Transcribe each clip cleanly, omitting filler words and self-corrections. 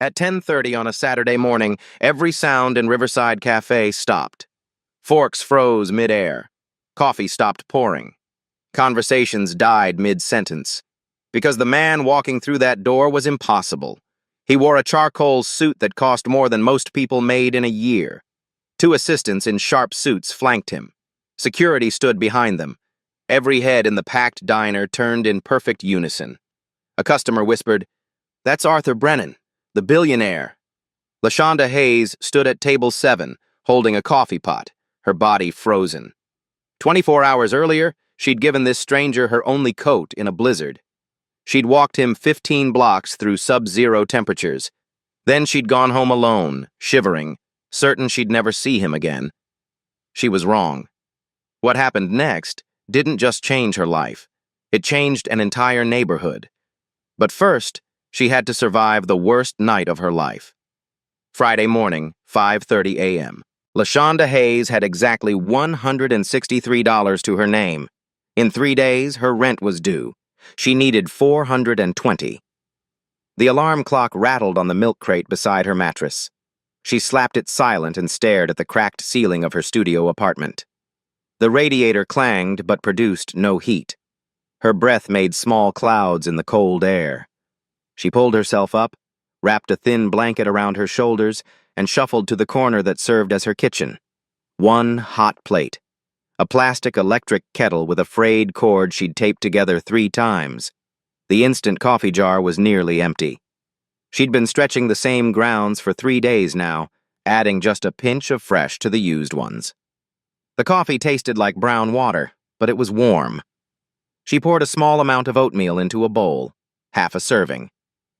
At 10:30 on a Saturday morning, every sound in Riverside Cafe stopped. Forks froze mid-air. Coffee stopped pouring. Conversations died mid-sentence. Because the man walking through that door was impossible. He wore a charcoal suit that cost more than most people made in a year. Two assistants in sharp suits flanked him. Security stood behind them. Every head in the packed diner turned in perfect unison. A customer whispered, "That's Arthur Brennan, the billionaire." LaShonda Hayes stood at table 7, holding a coffee pot, her body frozen. 24 hours earlier, she'd given this stranger her only coat in a blizzard. She'd walked him 15 blocks through sub-zero temperatures. Then she'd gone home alone, shivering, certain she'd never see him again. She was wrong. What happened next didn't just change her life. It changed an entire neighborhood. But first, she had to survive the worst night of her life. Friday morning, 5:30 a.m. LaShonda Hayes had exactly $163 to her name. In 3 days, her rent was due. She needed $420. The alarm clock rattled on the milk crate beside her mattress. She slapped it silent and stared at the cracked ceiling of her studio apartment. The radiator clanged but produced no heat. Her breath made small clouds in the cold air. She pulled herself up, wrapped a thin blanket around her shoulders, and shuffled to the corner that served as her kitchen. One hot plate. A plastic electric kettle with a frayed cord she'd taped together 3 times. The instant coffee jar was nearly empty. She'd been stretching the same grounds for 3 days now, adding just a pinch of fresh to the used ones. The coffee tasted like brown water, but it was warm. She poured a small amount of oatmeal into a bowl, half a serving.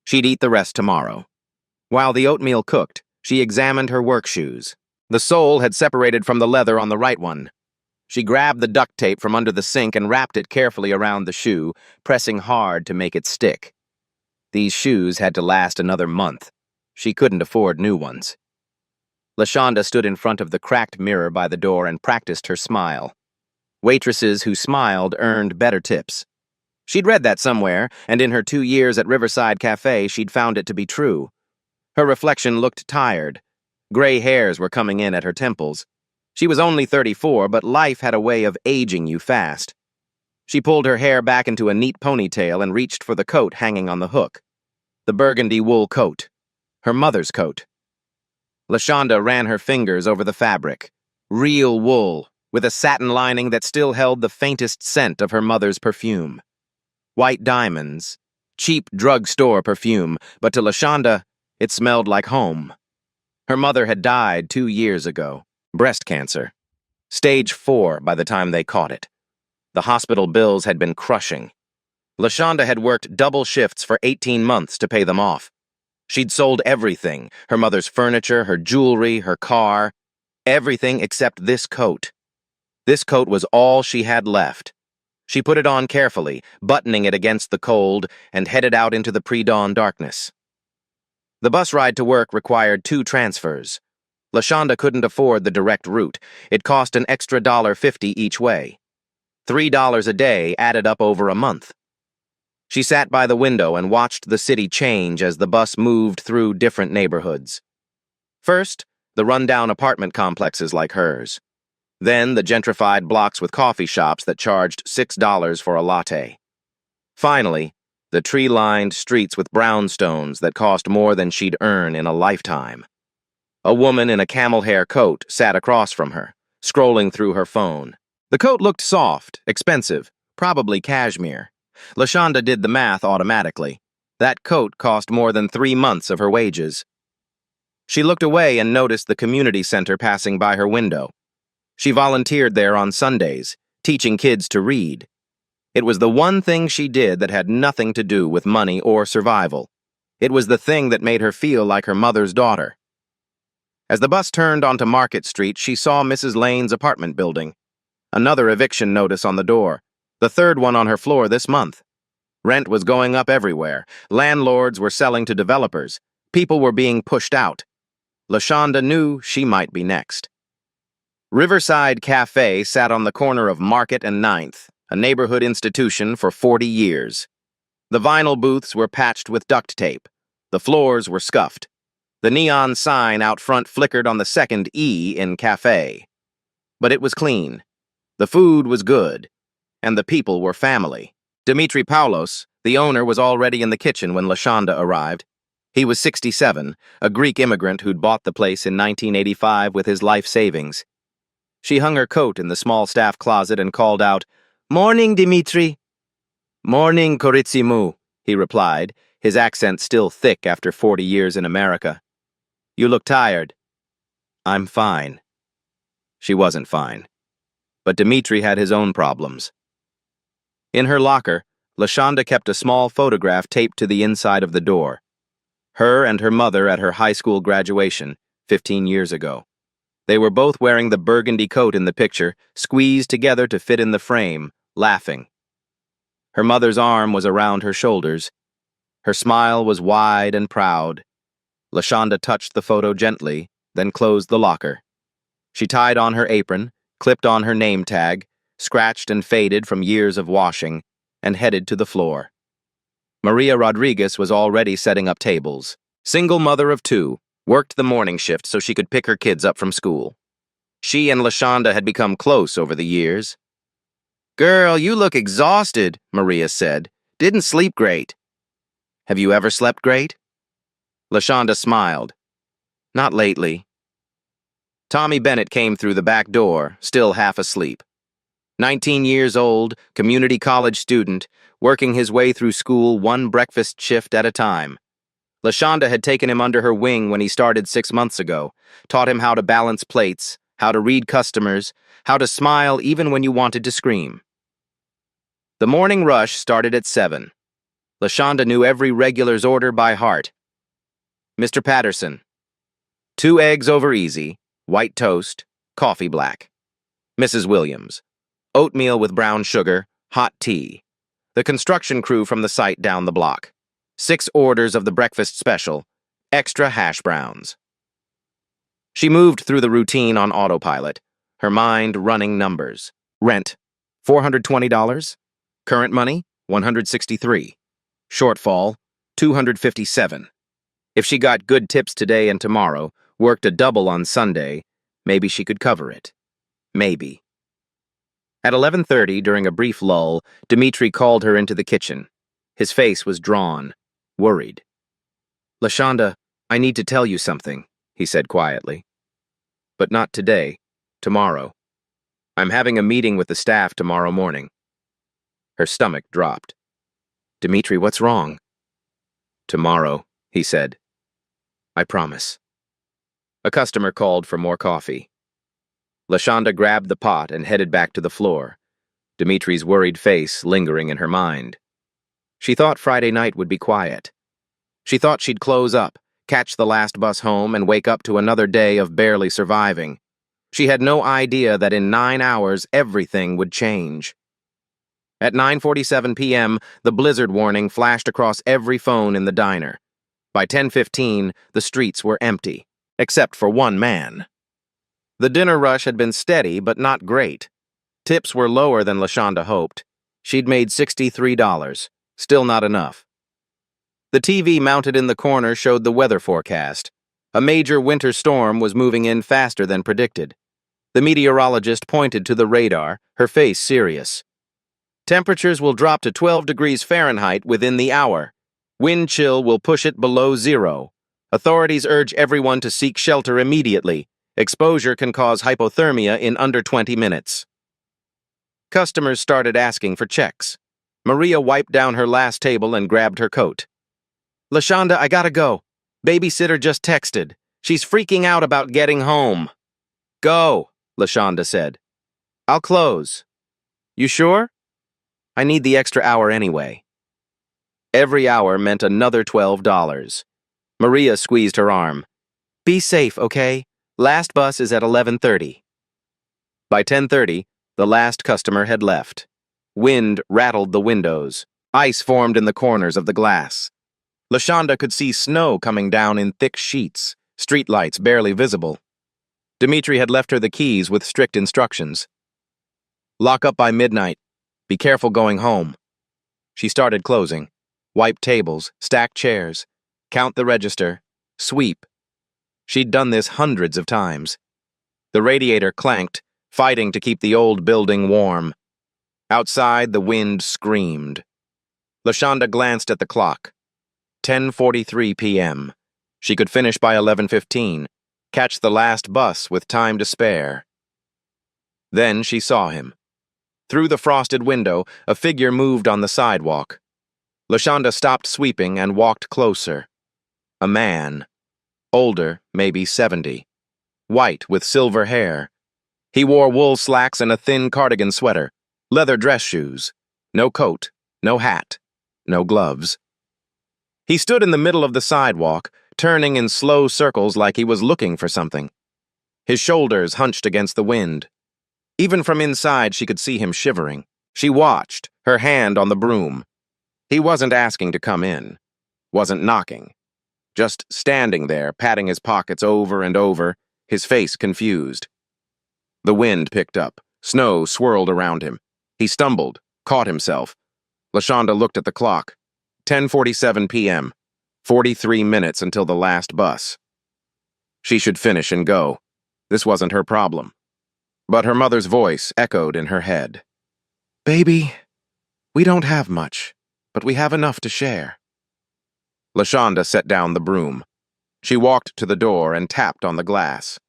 She'd eat the rest tomorrow. While the oatmeal cooked, she examined her work shoes. The sole had separated from the leather on the right one. She grabbed the duct tape from under the sink and wrapped it carefully around the shoe, pressing hard to make it stick. These shoes had to last another month. She couldn't afford new ones. LaShonda stood in front of the cracked mirror by the door and practiced her smile. Waitresses who smiled earned better tips. She'd read that somewhere, and in her 2 years at Riverside Cafe, she'd found it to be true. Her reflection looked tired. Gray hairs were coming in at her temples. She was only 34, but life had a way of aging you fast. She pulled her hair back into a neat ponytail and reached for the coat hanging on the hook. The burgundy wool coat. Her mother's coat. LaShonda ran her fingers over the fabric. Real wool, with a satin lining that still held the faintest scent of her mother's perfume. White diamonds. Cheap drugstore perfume, but to LaShonda, it smelled like home. Her mother had died 2 years ago. Breast cancer. Stage 4 by the time they caught it. The hospital bills had been crushing. LaShonda had worked double shifts for 18 months to pay them off. She'd sold everything, her mother's furniture, her jewelry, her car, everything except this coat. This coat was all she had left. She put it on carefully, buttoning it against the cold, and headed out into the pre-dawn darkness. The bus ride to work required 2 transfers. LaShonda couldn't afford the direct route. It cost an extra $1.50 each way. $3 a day added up over a month. She sat by the window and watched the city change as the bus moved through different neighborhoods. First, the rundown apartment complexes like hers. Then the gentrified blocks with coffee shops that charged $6 for a latte. Finally, the tree-lined streets with brownstones that cost more than she'd earn in a lifetime. A woman in a camel hair coat sat across from her, scrolling through her phone. The coat looked soft, expensive, probably cashmere. LaShonda did the math automatically. That coat cost more than 3 months of her wages. She looked away and noticed the community center passing by her window. She volunteered there on Sundays, teaching kids to read. It was the one thing she did that had nothing to do with money or survival. It was the thing that made her feel like her mother's daughter. As the bus turned onto Market Street, she saw Mrs. Lane's apartment building. Another eviction notice on the door, the 3rd one on her floor this month. Rent was going up everywhere. Landlords were selling to developers. People were being pushed out. LaShonda knew she might be next. Riverside Cafe sat on the corner of Market and 9th, a neighborhood institution for 40 years. The vinyl booths were patched with duct tape. The floors were scuffed. The neon sign out front flickered on the second E in cafe. But it was clean. The food was good. And the people were family. Dimitri Paulos, the owner, was already in the kitchen when Lashonda arrived. He was 67, a Greek immigrant who'd bought the place in 1985 with his life savings. She hung her coat in the small staff closet and called out, "Morning, Dimitri." "Morning, Koritsimu," he replied, his accent still thick after 40 years in America. "You look tired." "I'm fine." She wasn't fine. But Dimitri had his own problems. In her locker, Lashonda kept a small photograph taped to the inside of the door. Her and her mother at her high school graduation, 15 years ago. They were both wearing the burgundy coat in the picture, squeezed together to fit in the frame, laughing. Her mother's arm was around her shoulders. Her smile was wide and proud. Lashonda touched the photo gently, then closed the locker. She tied on her apron, clipped on her name tag, scratched and faded from years of washing, and headed to the floor. Maria Rodriguez was already setting up tables. Single mother of 2, worked the morning shift so she could pick her kids up from school. She and Lashonda had become close over the years. "Girl, you look exhausted," Maria said. "Didn't sleep great." "Have you ever slept great?" Lashonda smiled. "Not lately." Tommy Bennett came through the back door, still half asleep. 19 years old, community college student, working his way through school one breakfast shift at a time. Lashonda had taken him under her wing when he started 6 months ago, taught him how to balance plates, how to read customers, how to smile even when you wanted to scream. The morning rush started at 7. Lashonda knew every regular's order by heart. "Mr. Patterson. 2 eggs over easy, white toast, coffee black. Mrs. Williams. Oatmeal with brown sugar, hot tea. The construction crew from the site down the block. 6 orders of the breakfast special, extra hash browns." She moved through the routine on autopilot, her mind running numbers. Rent, $420. Current money, $163. Shortfall, $257. If she got good tips today and tomorrow, worked a double on Sunday, maybe she could cover it. Maybe. At 11:30, during a brief lull, Dimitri called her into the kitchen. His face was drawn, worried. "Lashonda, I need to tell you something," he said quietly. "But not today, tomorrow. I'm having a meeting with the staff tomorrow morning." Her stomach dropped. "Dimitri, what's wrong?" "Tomorrow," he said. "I promise." A customer called for more coffee. Lashonda grabbed the pot and headed back to the floor, Dimitri's worried face lingering in her mind. She thought Friday night would be quiet. She thought she'd close up, catch the last bus home, and wake up to another day of barely surviving. She had no idea that in 9 hours everything would change. At 9:47 p.m., the blizzard warning flashed across every phone in the diner. By 10:15, the streets were empty, except for one man. The dinner rush had been steady, but not great. Tips were lower than Lashonda hoped. She'd made $63, still not enough. The TV mounted in the corner showed the weather forecast. A major winter storm was moving in faster than predicted. The meteorologist pointed to the radar, her face serious. "Temperatures will drop to 12 degrees Fahrenheit within the hour. Wind chill will push it below 0. Authorities urge everyone to seek shelter immediately. Exposure can cause hypothermia in under 20 minutes. Customers started asking for checks. Maria wiped down her last table and grabbed her coat. "Lashonda, I gotta go. Babysitter just texted. She's freaking out about getting home." "Go," Lashonda said. "I'll close." "You sure?" "I need the extra hour anyway." Every hour meant another $12. Maria squeezed her arm. "Be safe, okay? Last bus is at 11:30. By 10:30, the last customer had left. Wind rattled the windows. Ice formed in the corners of the glass. Lashonda could see snow coming down in thick sheets, streetlights barely visible. Dimitri had left her the keys with strict instructions. "Lock up by midnight. Be careful going home." She started closing. Wipe tables, stack chairs, count the register, sweep, She'd done this hundreds of times. The radiator clanked, fighting to keep the old building warm. Outside, the wind screamed. LaShonda glanced at the clock. 10:43 p.m. She could finish by 11:15, catch the last bus with time to spare. Then she saw him. Through the frosted window, a figure moved on the sidewalk. LaShonda stopped sweeping and walked closer. A man. Older, maybe 70. White with silver hair. He wore wool slacks and a thin cardigan sweater, leather dress shoes. No coat, no hat, no gloves. He stood in the middle of the sidewalk, turning in slow circles like he was looking for something. His shoulders hunched against the wind. Even from inside, she could see him shivering. She watched, her hand on the broom. He wasn't asking to come in, wasn't knocking. Just standing there, patting his pockets over and over, his face confused. The wind picked up. Snow swirled around him. He stumbled, caught himself. LaShonda looked at the clock. 10:47 p.m. 43 minutes until the last bus. She should finish and go. This wasn't her problem. But her mother's voice echoed in her head. "Baby, we don't have much, but we have enough to share." LaShonda set down the broom. She walked to the door and tapped on the glass.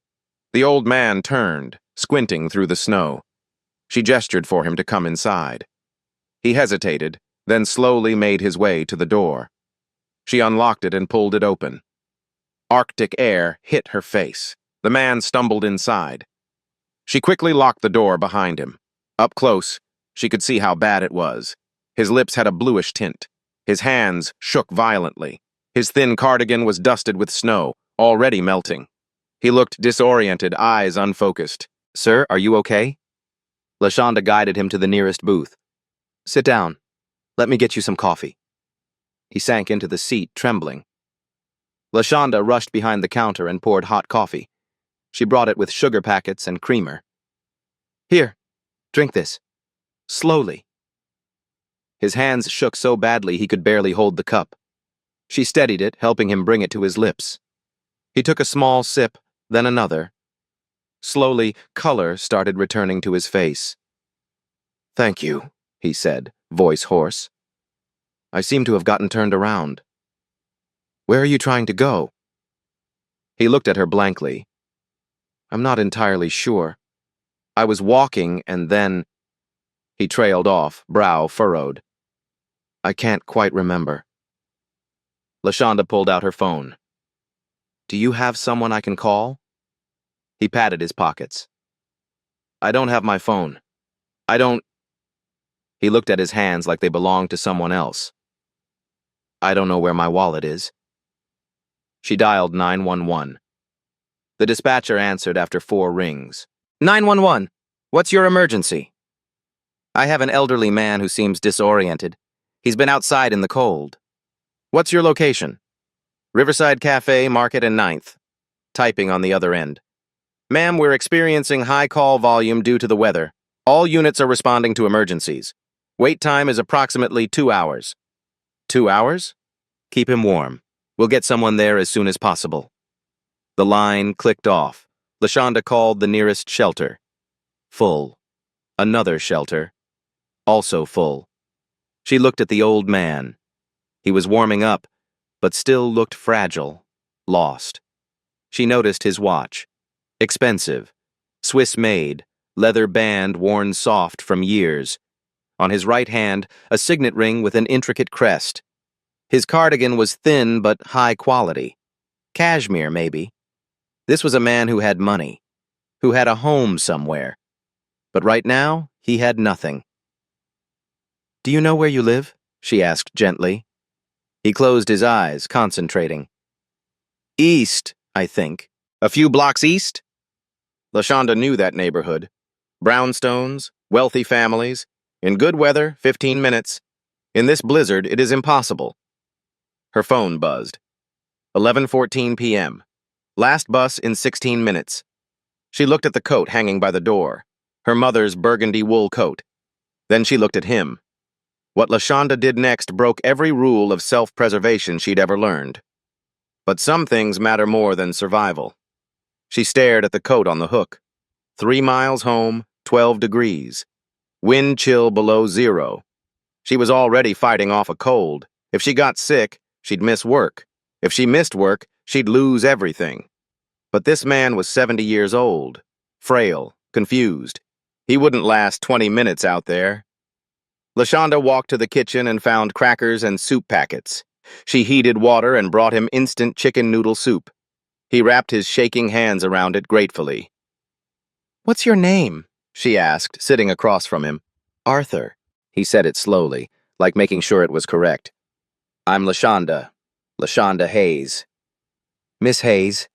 The old man turned, squinting through the snow. She gestured for him to come inside. He hesitated, then slowly made his way to the door. She unlocked it and pulled it open. Arctic air hit her face. The man stumbled inside. She quickly locked the door behind him. Up close, she could see how bad it was. His lips had a bluish tint. His hands shook violently. His thin cardigan was dusted with snow, already melting. He looked disoriented, eyes unfocused. "Sir, are you okay?" LaShonda guided him to the nearest booth. "Sit down. Let me get you some coffee." He sank into the seat, trembling. LaShonda rushed behind the counter and poured hot coffee. She brought it with sugar packets and creamer. "Here, drink this. Slowly." His hands shook so badly he could barely hold the cup. She steadied it, helping him bring it to his lips. He took a small sip, then another. Slowly, color started returning to his face. "Thank you," he said, voice hoarse. "I seem to have gotten turned around. Where are you trying to go?" He looked at her blankly. "I'm not entirely sure. I was walking and then—" He trailed off, brow furrowed. "I can't quite remember." LaShonda pulled out her phone. "Do you have someone I can call?" He patted his pockets. "I don't have my phone. I don't—" He looked at his hands like they belonged to someone else. "I don't know where my wallet is." She dialed 911. The dispatcher answered after 4 rings. 911, what's your emergency?" "I have an elderly man who seems disoriented. He's been outside in the cold." "What's your location?" "Riverside Cafe, Market and 9th. Typing on the other end. "Ma'am, we're experiencing high call volume due to the weather. All units are responding to emergencies. Wait time is approximately 2 hours. 2 hours? Keep him warm. We'll get someone there as soon as possible." The line clicked off. LaShonda called the nearest shelter. Full. Another shelter. Also full. She looked at the old man. He was warming up, but still looked fragile, lost. She noticed his watch. Expensive. Swiss-made, leather band worn soft from years. On his right hand, a signet ring with an intricate crest. His cardigan was thin but high quality. Cashmere, maybe. This was a man who had money, who had a home somewhere. But right now, he had nothing. "Do you know where you live?" she asked gently. He closed his eyes, concentrating. "East, I think. A few blocks east?" LaShonda knew that neighborhood. Brownstones, wealthy families. In good weather, 15 minutes. In this blizzard, it is impossible. Her phone buzzed. 11:14 p.m. Last bus in 16 minutes. She looked at the coat hanging by the door, her mother's burgundy wool coat. Then she looked at him. What LaShonda did next broke every rule of self-preservation she'd ever learned. But some things matter more than survival. She stared at the coat on the hook. 3 miles home, 12 degrees. Wind chill below zero. She was already fighting off a cold. If she got sick, she'd miss work. If she missed work, she'd lose everything. But this man was 70 years old, frail, confused. He wouldn't last 20 minutes out there. LaShonda walked to the kitchen and found crackers and soup packets. She heated water and brought him instant chicken noodle soup. He wrapped his shaking hands around it gratefully. "What's your name?" she asked, sitting across from him. "Arthur." He said it slowly, like making sure it was correct. "I'm LaShonda. LaShonda Hayes." "Miss Hayes."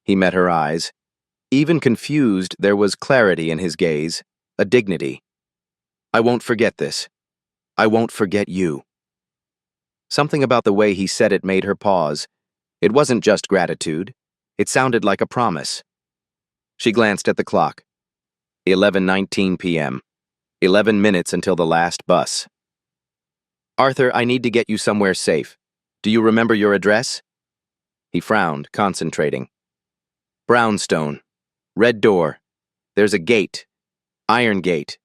He met her eyes. Even confused, there was clarity in his gaze, a dignity. "I won't forget this. I won't forget you." Something about the way he said it made her pause. It wasn't just gratitude. It sounded like a promise. She glanced at the clock. 11:19 p.m. 11 minutes until the last bus. "Arthur, I need to get you somewhere safe. Do you remember your address?" He frowned, concentrating. "Brownstone. Red door. There's a gate. Iron gate.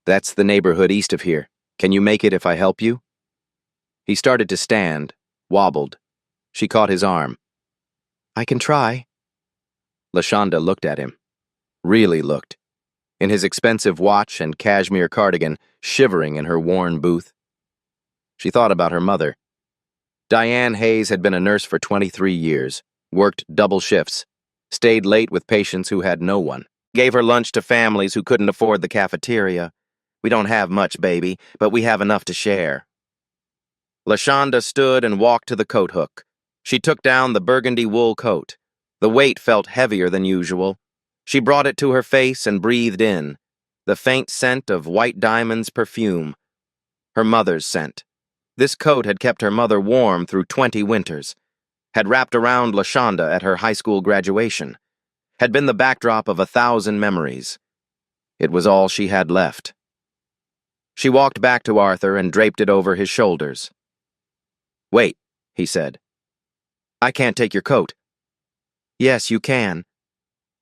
That's the neighborhood east of here. Can you make it if I help you?" He started to stand, wobbled. She caught his arm. "I can try." LaShonda looked at him. Really looked. In his expensive watch and cashmere cardigan, shivering in her worn booth. She thought about her mother. Diane Hayes had been a nurse for 23 years, worked double shifts, stayed late with patients who had no one, gave her lunch to families who couldn't afford the cafeteria. "We don't have much, baby, but we have enough to share." LaShonda stood and walked to the coat hook. She took down the burgundy wool coat. The weight felt heavier than usual. She brought it to her face and breathed in, the faint scent of White Diamond's perfume. Her mother's scent. This coat had kept her mother warm through 20 winters, had wrapped around LaShonda at her high school graduation, had been the backdrop of 1,000 memories. It was all she had left. She walked back to Arthur and draped it over his shoulders. "Wait," he said. "I can't take your coat." "Yes, you can."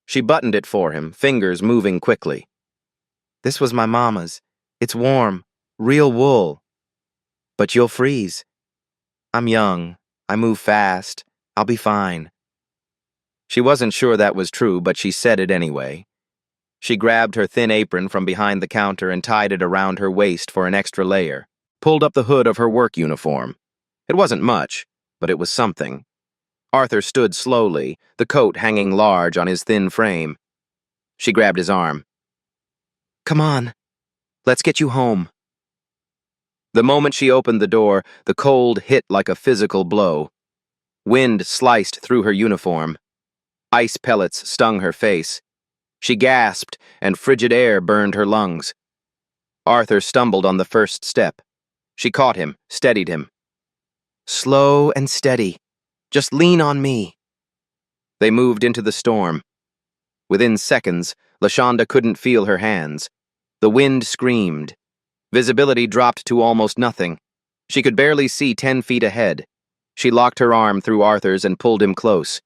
She buttoned it for him, fingers moving quickly. "This was my mama's. It's warm, real wool. But you'll freeze. I'm young. I move fast. I'll be fine." She wasn't sure that was true, but she said it anyway. She grabbed her thin apron from behind the counter and tied it around her waist for an extra layer, pulled up the hood of her work uniform. It wasn't much, but it was something. Arthur stood slowly, the coat hanging large on his thin frame. She grabbed his arm. "Come on. Let's get you home." The moment she opened the door, the cold hit like a physical blow. Wind sliced through her uniform. Ice pellets stung her face. She gasped, and frigid air burned her lungs. Arthur stumbled on the first step. She caught him, steadied him. "Slow and steady. Just lean on me." They moved into the storm. Within seconds, LaShonda couldn't feel her hands. The wind screamed. Visibility dropped to almost nothing. She could barely see 10 feet ahead. She locked her arm through Arthur's and pulled him close.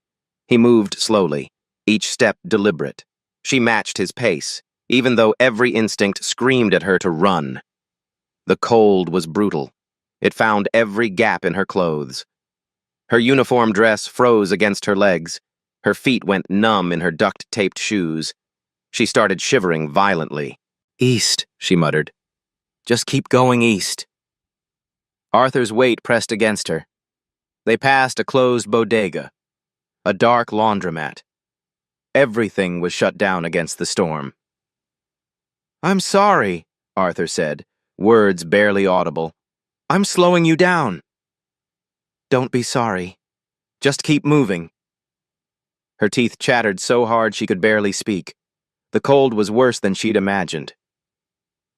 He moved slowly, each step deliberate. She matched his pace, even though every instinct screamed at her to run. The cold was brutal. It found every gap in her clothes. Her uniform dress froze against her legs. Her feet went numb in her duct-taped shoes. She started shivering violently. "East," she muttered. "Just keep going east." Arthur's weight pressed against her. They passed a closed bodega, a dark laundromat. Everything was shut down against the storm. "I'm sorry," Arthur said, words barely audible. "I'm slowing you down." "Don't be sorry. Just keep moving." Her teeth chattered so hard she could barely speak. The cold was worse than she'd imagined.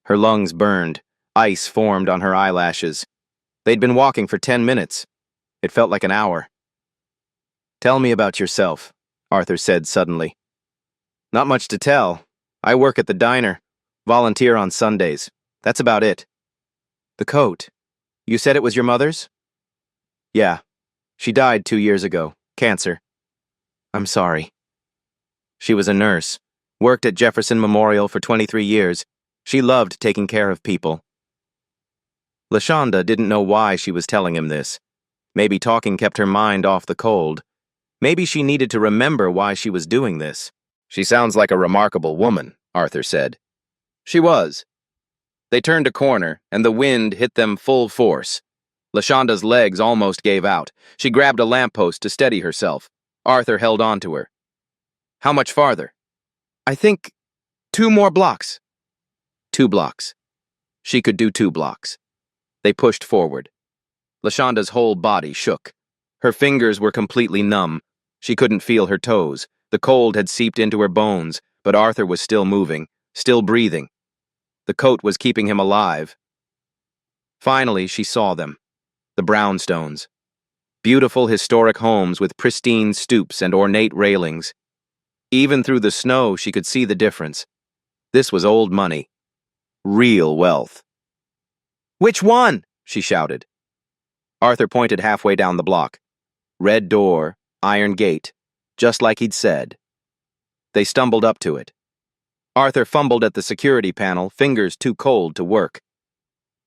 Her lungs burned. Ice formed on her eyelashes. They'd been walking for 10 minutes. It felt like an hour. "Tell me about yourself," Arthur said suddenly. "Not much to tell. I work at the diner. Volunteer on Sundays. That's about it." "The coat. You said it was your mother's?" "Yeah." She died 2 years ago. Cancer. I'm sorry. She was a nurse. Worked at Jefferson Memorial for 23 years. She loved taking care of people. LaShonda didn't know why she was telling him this. Maybe talking kept her mind off the cold. Maybe she needed to remember why she was doing this. She sounds like a remarkable woman, Arthur said. She was. They turned a corner, and the wind hit them full force. LaShonda's legs almost gave out. She grabbed a lamppost to steady herself. Arthur held on to her. How much farther? I think 2 more blocks. 2 blocks. She could do 2 blocks. They pushed forward. LaShonda's whole body shook. Her fingers were completely numb. She couldn't feel her toes. The cold had seeped into her bones, but Arthur was still moving, still breathing. The coat was keeping him alive. Finally, she saw them. The brownstones. Beautiful historic homes with pristine stoops and ornate railings. Even through the snow, she could see the difference. This was old money. Real wealth. Which one? She shouted. Arthur pointed halfway down the block. Red door, iron gate, just like he'd said. They stumbled up to it. Arthur fumbled at the security panel, fingers too cold to work.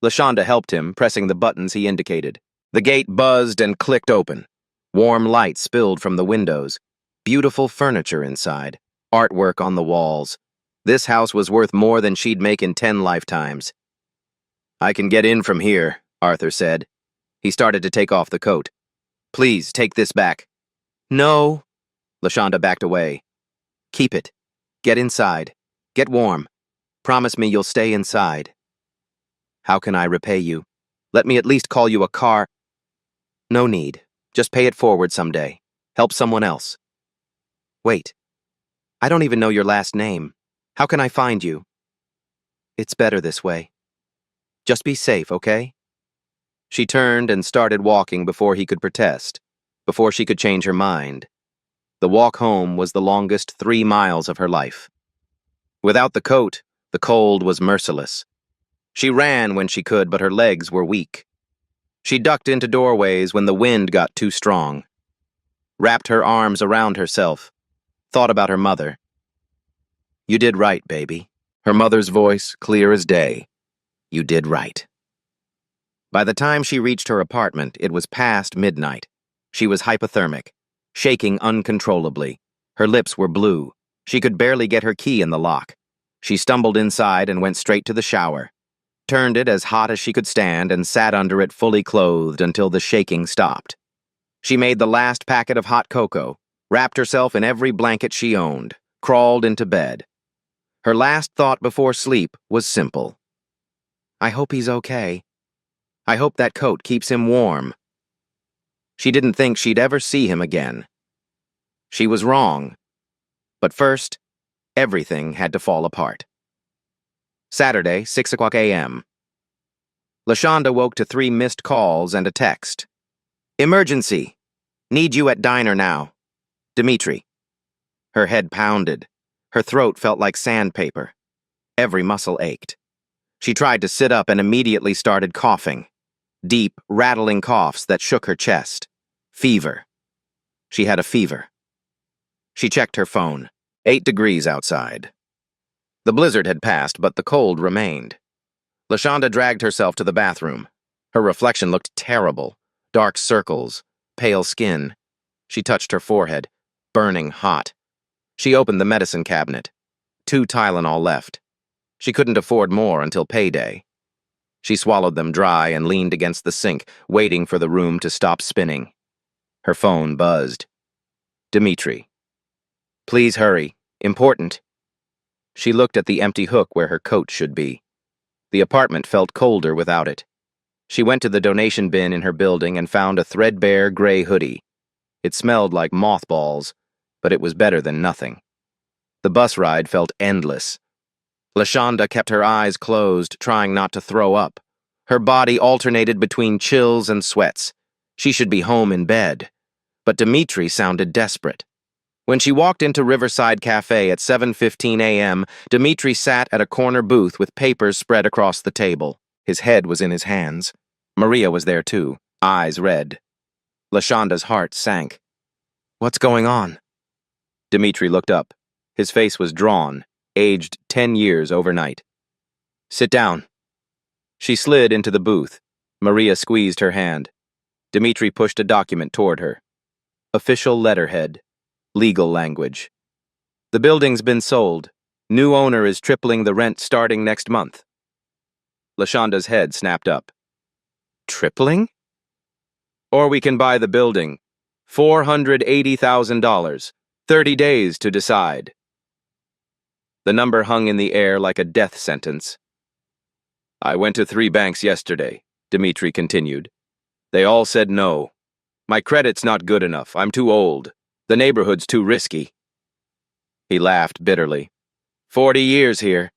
LaShonda helped him, pressing the buttons he indicated. The gate buzzed and clicked open. Warm light spilled from the windows. Beautiful furniture inside. Artwork on the walls. This house was worth more than she'd make in 10 lifetimes. I can get in from here, Arthur said. He started to take off the coat. Please, take this back. No. LaShonda backed away. Keep it. Get inside. Get warm. Promise me you'll stay inside. How can I repay you? Let me at least call you a car. No need. Just pay it forward someday. Help someone else. Wait. I don't even know your last name. How can I find you? It's better this way. Just be safe, okay? She turned and started walking before he could protest, before she could change her mind. The walk home was the longest 3 miles of her life. Without the coat, the cold was merciless. She ran when she could, but her legs were weak. She ducked into doorways when the wind got too strong. Wrapped her arms around herself, thought about her mother. You did right, baby. Her mother's voice, clear as day. You did right. By the time she reached her apartment, it was past midnight. She was hypothermic, shaking uncontrollably. Her lips were blue. She could barely get her key in the lock. She stumbled inside and went straight to the shower. Turned it as hot as she could stand and sat under it fully clothed until the shaking stopped. She made the last packet of hot cocoa, wrapped herself in every blanket she owned, crawled into bed. Her last thought before sleep was simple. I hope he's okay. I hope that coat keeps him warm. She didn't think she'd ever see him again. She was wrong. But first, everything had to fall apart. Saturday, 6:00 a.m. LaShonda woke to 3 missed calls and a text. Emergency. Need you at diner now. Dimitri. Her head pounded. Her throat felt like sandpaper. Every muscle ached. She tried to sit up and immediately started coughing. Deep, rattling coughs that shook her chest. Fever. She had a fever. She checked her phone. 8 degrees outside. The blizzard had passed, but the cold remained. LaShonda dragged herself to the bathroom. Her reflection looked terrible. Dark circles, pale skin. She touched her forehead, burning hot. She opened the medicine cabinet. 2 Tylenol left. She couldn't afford more until payday. She swallowed them dry and leaned against the sink, waiting for the room to stop spinning. Her phone buzzed. Dimitri. Please hurry. Important. She looked at the empty hook where her coat should be. The apartment felt colder without it. She went to the donation bin in her building and found a threadbare gray hoodie. It smelled like mothballs, but it was better than nothing. The bus ride felt endless. LaShonda kept her eyes closed, trying not to throw up. Her body alternated between chills and sweats. She should be home in bed. But Dimitri sounded desperate. When she walked into Riverside Cafe at 7:15 a.m., Dimitri sat at a corner booth with papers spread across the table. His head was in his hands. Maria was there too, eyes red. LaShonda's heart sank. What's going on? Dimitri looked up. His face was drawn, aged 10 years overnight. Sit down. She slid into the booth. Maria squeezed her hand. Dimitri pushed a document toward her. Official letterhead. Legal language. The building's been sold. New owner is tripling the rent starting next month. LaShonda's head snapped up. Tripling? Or we can buy the building. $480,000. 30 days to decide. The number hung in the air like a death sentence. I went to 3 banks yesterday, Dimitri continued. They all said no. My credit's not good enough. I'm too old. The neighborhood's too risky. He laughed bitterly. 40 years here.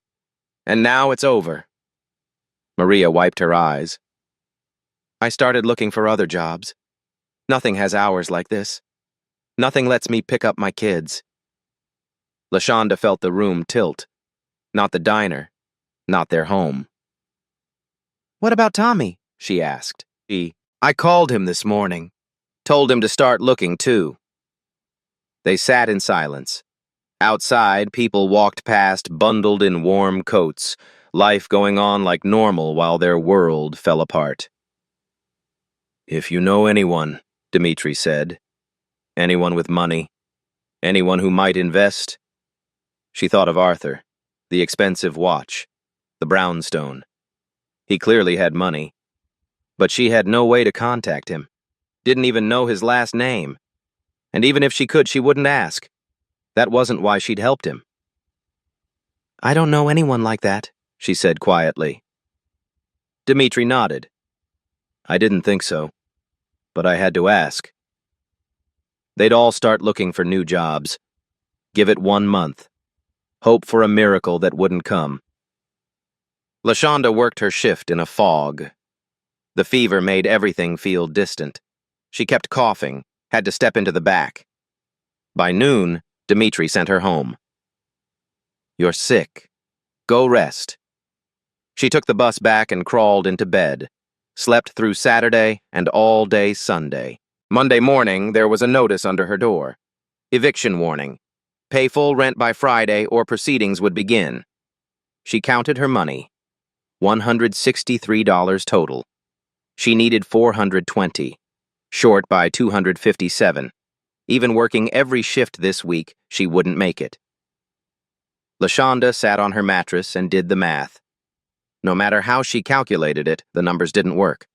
And now it's over. Maria wiped her eyes. I started looking for other jobs. Nothing has hours like this. Nothing lets me pick up my kids. LaShonda felt the room tilt. Not the diner. Not their home. What about Tommy? She asked. I called him this morning. Told him to start looking, too. They sat in silence. Outside, people walked past bundled in warm coats, life going on like normal while their world fell apart. If you know anyone, Dimitri said. Anyone with money. Anyone who might invest. She thought of Arthur, the expensive watch, the brownstone. He clearly had money. But she had no way to contact him. Didn't even know his last name. And even if she could, she wouldn't ask. That wasn't why she'd helped him. I don't know anyone like that, she said quietly. Dimitri nodded. I didn't think so. But I had to ask. They'd all start looking for new jobs. Give it 1 month. Hope for a miracle that wouldn't come. LaShonda worked her shift in a fog. The fever made everything feel distant. She kept coughing, had to step into the back. By noon, Dimitri sent her home. You're sick. Go rest. She took the bus back and crawled into bed. Slept through Saturday and all day Sunday. Monday morning, there was a notice under her door. Eviction warning. Pay full rent by Friday or proceedings would begin. She counted her money. $163 total. She needed $420, short by $257. Even working every shift this week, she wouldn't make it. LaShonda sat on her mattress and did the math. No matter how she calculated it, the numbers didn't work.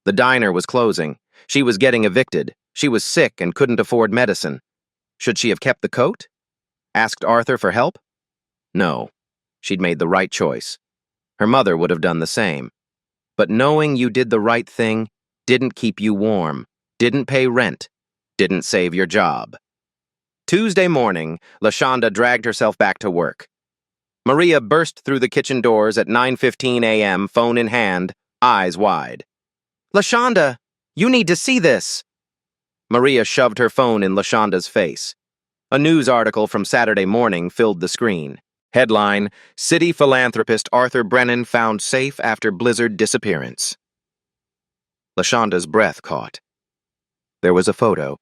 The diner was closing. She was getting evicted. She was sick and couldn't afford medicine. Should she have kept the coat? Asked Arthur for help? No. She'd made the right choice. Her mother would have done the same. But knowing you did the right thing didn't keep you warm, didn't pay rent, didn't save your job. Tuesday morning, LaShonda dragged herself back to work. Maria burst through the kitchen doors at 9:15 a.m., phone in hand, eyes wide. LaShonda, you need to see this. Maria shoved her phone in LaShonda's face. A news article from Saturday morning filled the screen. Headline, City Philanthropist Arthur Brennan Found Safe After Blizzard Disappearance. LaShonda's breath caught. There was a photo.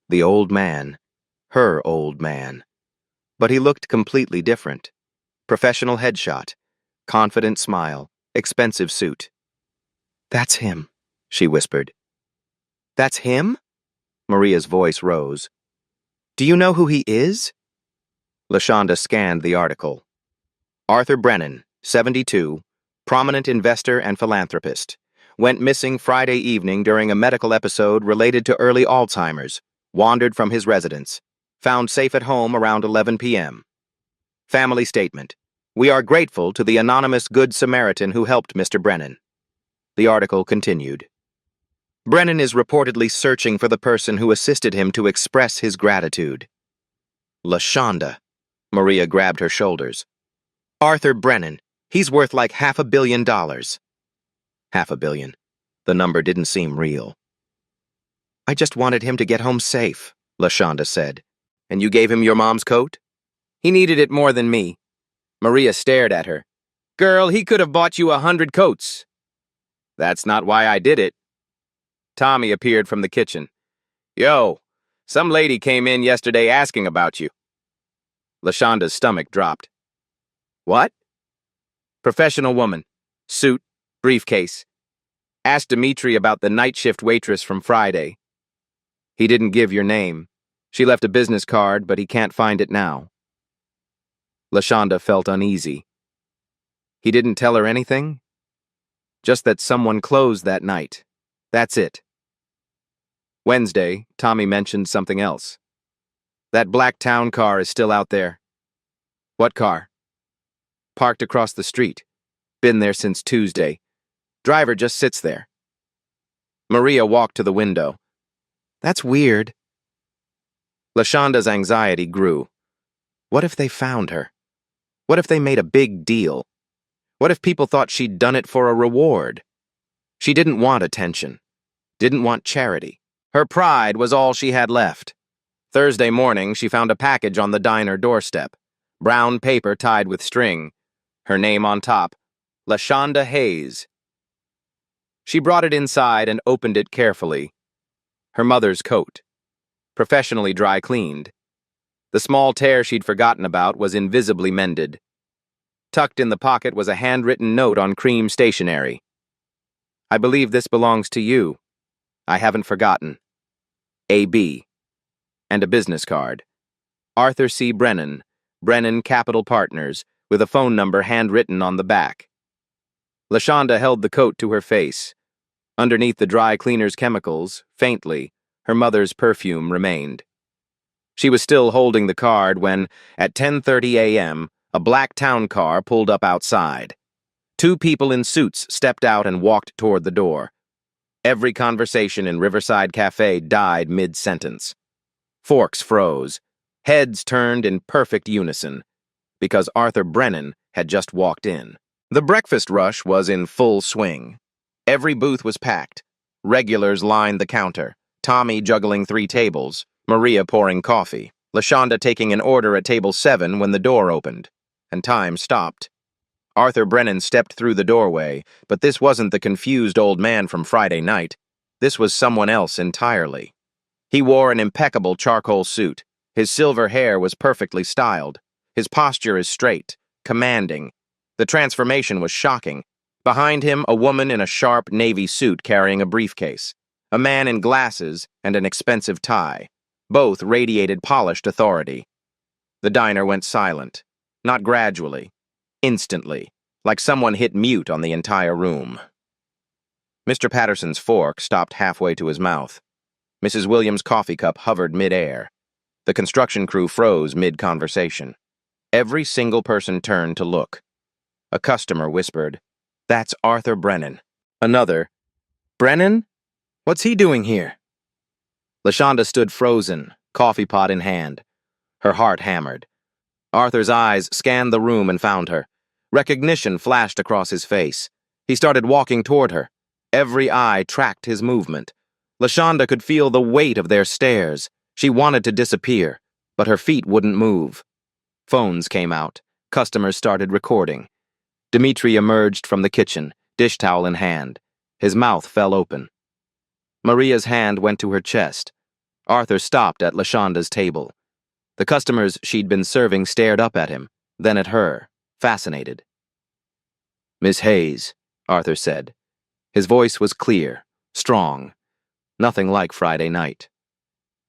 The old man. Her old man. But he looked completely different. Professional headshot. Confident smile. Expensive suit. That's him, she whispered. That's him? Maria's voice rose. Do you know who he is? LaShonda scanned the article. Arthur Brennan, 72, prominent investor and philanthropist, went missing Friday evening during a medical episode related to early Alzheimer's, wandered from his residence, found safe at home around 11 p.m. Family statement. We are grateful to the anonymous Good Samaritan who helped Mr. Brennan. The article continued. Brennan is reportedly searching for the person who assisted him to express his gratitude. LaShonda. Maria grabbed her shoulders. Arthur Brennan. He's worth like $500 million. $500 million. The number didn't seem real. I just wanted him to get home safe, LaShonda said. And you gave him your mom's coat? He needed it more than me. Maria stared at her. Girl, he could have bought you 100 coats. That's not why I did it. Tommy appeared from the kitchen. Yo, some lady came in yesterday asking about you. LaShonda's stomach dropped. What? Professional woman. Suit, briefcase. Asked Dimitri about the night shift waitress from Friday. He didn't give your name. She left a business card, but he can't find it now. LaShonda felt uneasy. He didn't tell her anything? Just that someone closed that night. That's it. Wednesday, Tommy mentioned something else. That black town car is still out there. What car? Parked across the street. Been there since Tuesday. Driver just sits there. Maria walked to the window. That's weird. LaShonda's anxiety grew. What if they found her? What if they made a big deal? What if people thought she'd done it for a reward? She didn't want attention. Didn't want charity. Her pride was all she had left. Thursday morning, she found a package on the diner doorstep. Brown paper tied with string. Her name on top. LaShonda Hayes. She brought it inside and opened it carefully. Her mother's coat. Professionally dry cleaned. The small tear she'd forgotten about was invisibly mended. Tucked in the pocket was a handwritten note on cream stationery. I believe this belongs to you. I haven't forgotten. A.B. And a business card. Arthur C. Brennan, Brennan Capital Partners, with a phone number handwritten on the back. LaShonda held the coat to her face. Underneath the dry cleaner's chemicals, faintly, her mother's perfume remained. She was still holding the card when, at 10:30 a.m., a black town car pulled up outside. Two people in suits stepped out and walked toward the door. Every conversation in Riverside Cafe died mid-sentence. Forks froze. Heads turned in perfect unison, because Arthur Brennan had just walked in. The breakfast rush was in full swing. Every booth was packed. Regulars lined the counter, Tommy juggling 3 tables, Maria pouring coffee, LaShonda taking an order at table 7 when the door opened, and time stopped. Arthur Brennan stepped through the doorway, but this wasn't the confused old man from Friday night. This was someone else entirely. He wore an impeccable charcoal suit. His silver hair was perfectly styled. His posture is straight, commanding. The transformation was shocking. Behind him, a woman in a sharp navy suit carrying a briefcase. A man in glasses and an expensive tie. Both radiated polished authority. The diner went silent. Not gradually. Instantly, like someone hit mute on the entire room. Mr. Patterson's fork stopped halfway to his mouth. Mrs. Williams' coffee cup hovered mid-air. The construction crew froze mid-conversation. Every single person turned to look. A customer whispered, "That's Arthur Brennan." Another, "Brennan? What's he doing here?" LaShonda stood frozen, coffee pot in hand. Her heart hammered. Arthur's eyes scanned the room and found her. Recognition flashed across his face. He started walking toward her. Every eye tracked his movement. LaShonda could feel the weight of their stares. She wanted to disappear, but her feet wouldn't move. Phones came out. Customers started recording. Dimitri emerged from the kitchen, dish towel in hand. His mouth fell open. Maria's hand went to her chest. Arthur stopped at LaShonda's table. The customers she'd been serving stared up at him, then at her, fascinated. "Miss Hayes," Arthur said. His voice was clear, strong, nothing like Friday night.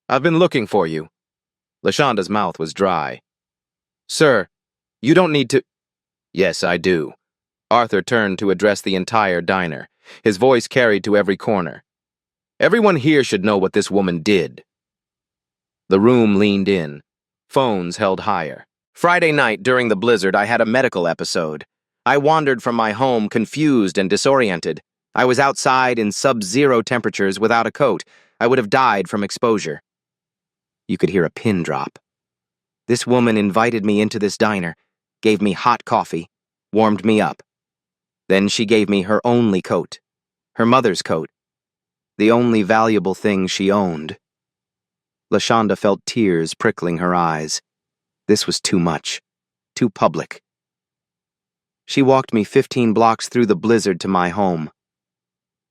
"I've been looking for you." LaShonda's mouth was dry. "Sir, you don't need to—" "Yes, I do." Arthur turned to address the entire diner. His voice carried to every corner. "Everyone here should know what this woman did." The room leaned in. Phones held higher. "Friday night, during the blizzard, I had a medical episode. I wandered from my home confused and disoriented. I was outside in sub-zero temperatures without a coat. I would have died from exposure." You could hear a pin drop. "This woman invited me into this diner, gave me hot coffee, warmed me up. Then she gave me her only coat, her mother's coat, the only valuable thing she owned." LaShonda felt tears prickling her eyes. This was too much, too public. "She walked me 15 blocks through the blizzard to my home.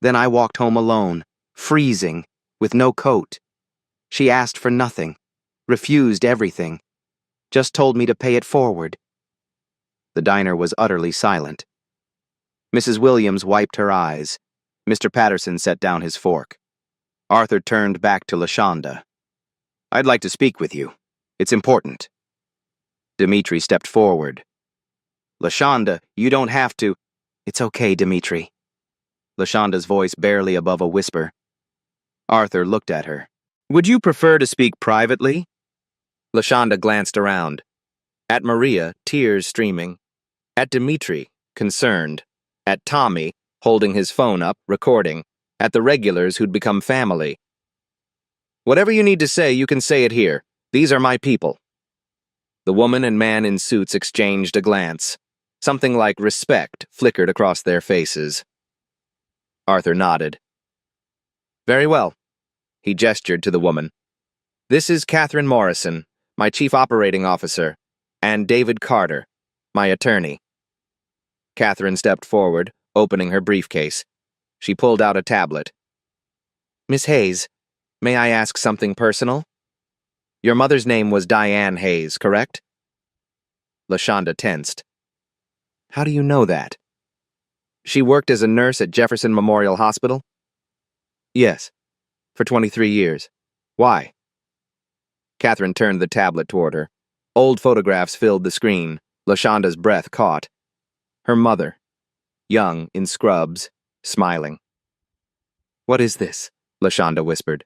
Then I walked home alone, freezing, with no coat. She asked for nothing, refused everything, just told me to pay it forward. The diner was utterly silent. Mrs. Williams wiped her eyes. Mr. Patterson set down his fork. Arthur turned back to LaShonda. "I'd like to speak with you. It's important." Dimitri stepped forward. "LaShonda, you don't have to." "It's okay, Dimitri." LaShonda's voice barely above a whisper. Arthur looked at her. "Would you prefer to speak privately?" LaShonda glanced around. At Maria, tears streaming. At Dimitri, concerned. At Tommy, holding his phone up, recording. At the regulars who'd become family. "Whatever you need to say, you can say it here. These are my people." The woman and man in suits exchanged a glance. Something like respect flickered across their faces. Arthur nodded. "Very well." He gestured to the woman. "This is Catherine Morrison, my chief operating officer, and David Carter, my attorney." Catherine stepped forward, opening her briefcase. She pulled out a tablet. "Miss Hayes, may I ask something personal? Your mother's name was Diane Hayes, correct?" LaShonda tensed. "How do you know that?" "She worked as a nurse at Jefferson Memorial Hospital?" "Yes, for 23 years. Why?" Catherine turned the tablet toward her. Old photographs filled the screen. LaShonda's breath caught. Her mother, young, in scrubs, smiling. "What is this?" LaShonda whispered.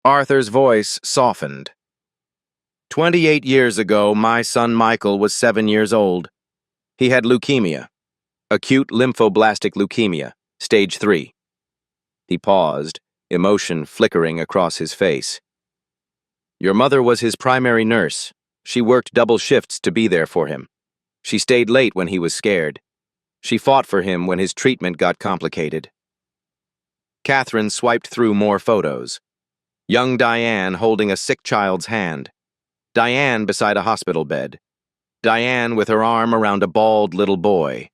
Arthur's voice softened. 28 years ago, my son Michael was 7 years old. He had leukemia. Acute lymphoblastic leukemia, stage 3. He paused, emotion flickering across his face. Your mother was his primary nurse. She worked double shifts to be there for him. She stayed late when he was scared. She fought for him when his treatment got complicated. Catherine swiped through more photos. Young Diane holding a sick child's hand. Diane beside a hospital bed. Diane with her arm around a bald little boy.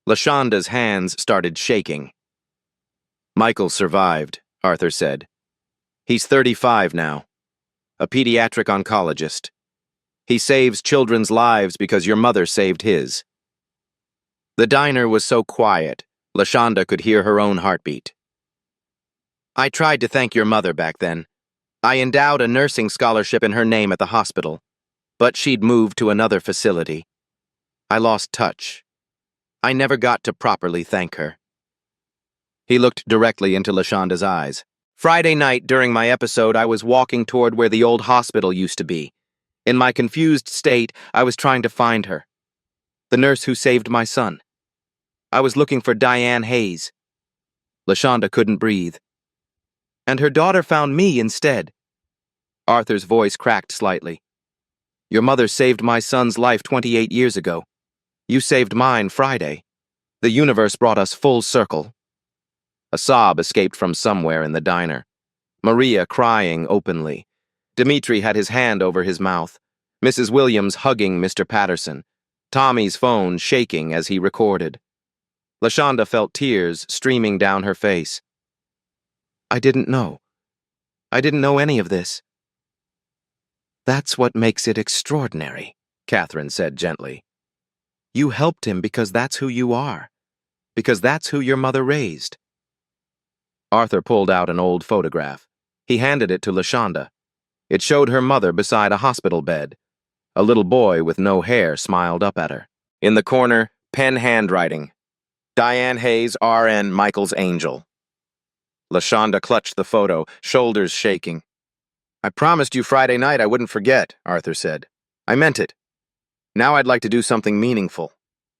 LaShonda's hands started shaking. Michael survived, Arthur said. He's 35 now. A pediatric oncologist. He saves children's lives because your mother saved his. The diner was so quiet, LaShonda could hear her own heartbeat. I tried to thank your mother back then. I endowed a nursing scholarship in her name at the hospital, but she'd moved to another facility. I lost touch. I never got to properly thank her. He looked directly into LaShonda's eyes. Friday night during my episode, I was walking toward where the old hospital used to be. In my confused state, I was trying to find her. The nurse who saved my son. I was looking for Diane Hayes. LaShonda couldn't breathe. And her daughter found me instead. Arthur's voice cracked slightly. Your mother saved my son's life 28 years ago. You saved mine Friday. The universe brought us full circle. A sob escaped from somewhere in the diner. Maria crying openly. Dimitri had his hand over his mouth. Mrs. Williams hugging Mr. Patterson. Tommy's phone shaking as he recorded. LaShonda felt tears streaming down her face. I didn't know. I didn't know any of this. That's what makes it extraordinary, Catherine said gently. You helped him because that's who you are. Because that's who your mother raised. Arthur pulled out an old photograph. He handed it to LaShonda. It showed her mother beside a hospital bed. A little boy with no hair smiled up at her. In the corner, pen handwriting. Diane Hayes, RN, Michael's angel. LaShonda clutched the photo, shoulders shaking. I promised you Friday night I wouldn't forget, Arthur said. I meant it. Now I'd like to do something meaningful.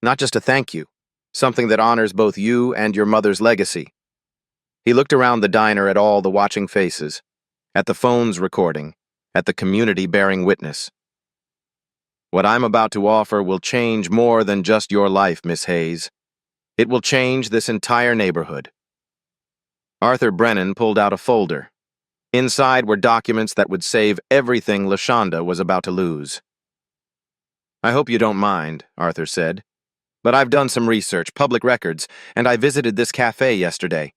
Not just a thank you. Something that honors both you and your mother's legacy. He looked around the diner at all the watching faces, at the phones recording, at the community bearing witness. What I'm about to offer will change more than just your life, Miss Hayes. It will change this entire neighborhood. Arthur Brennan pulled out a folder. Inside were documents that would save everything LaShonda was about to lose. I hope you don't mind, Arthur said, but I've done some research, public records, and I visited this cafe yesterday.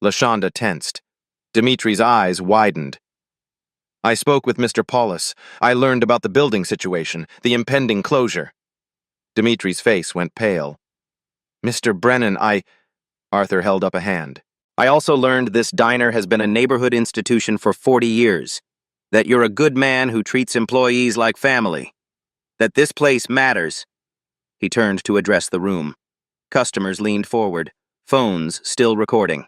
LaShonda tensed. Dimitri's eyes widened. I spoke with Mr. Paulus. I learned about the building situation, the impending closure. Dimitri's face went pale. Mr. Brennan, Arthur held up a hand. I also learned this diner has been a neighborhood institution for 40 years. That you're a good man who treats employees like family. That this place matters. He turned to address the room. Customers leaned forward, phones still recording.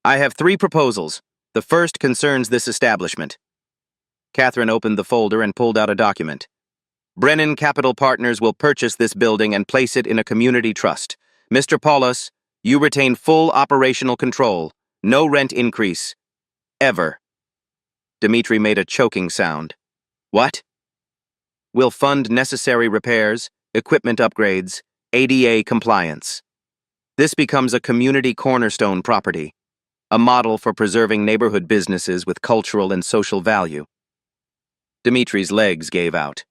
I have 3 proposals. The first concerns this establishment. Catherine opened the folder and pulled out a document. Brennan Capital Partners will purchase this building and place it in a community trust. Mr. Paulus, you retain full operational control. No rent increase. Ever. Dimitri made a choking sound. What? Will fund necessary repairs, equipment upgrades, ADA compliance. This becomes a community cornerstone property, a model for preserving neighborhood businesses with cultural and social value. Dimitri's legs gave out.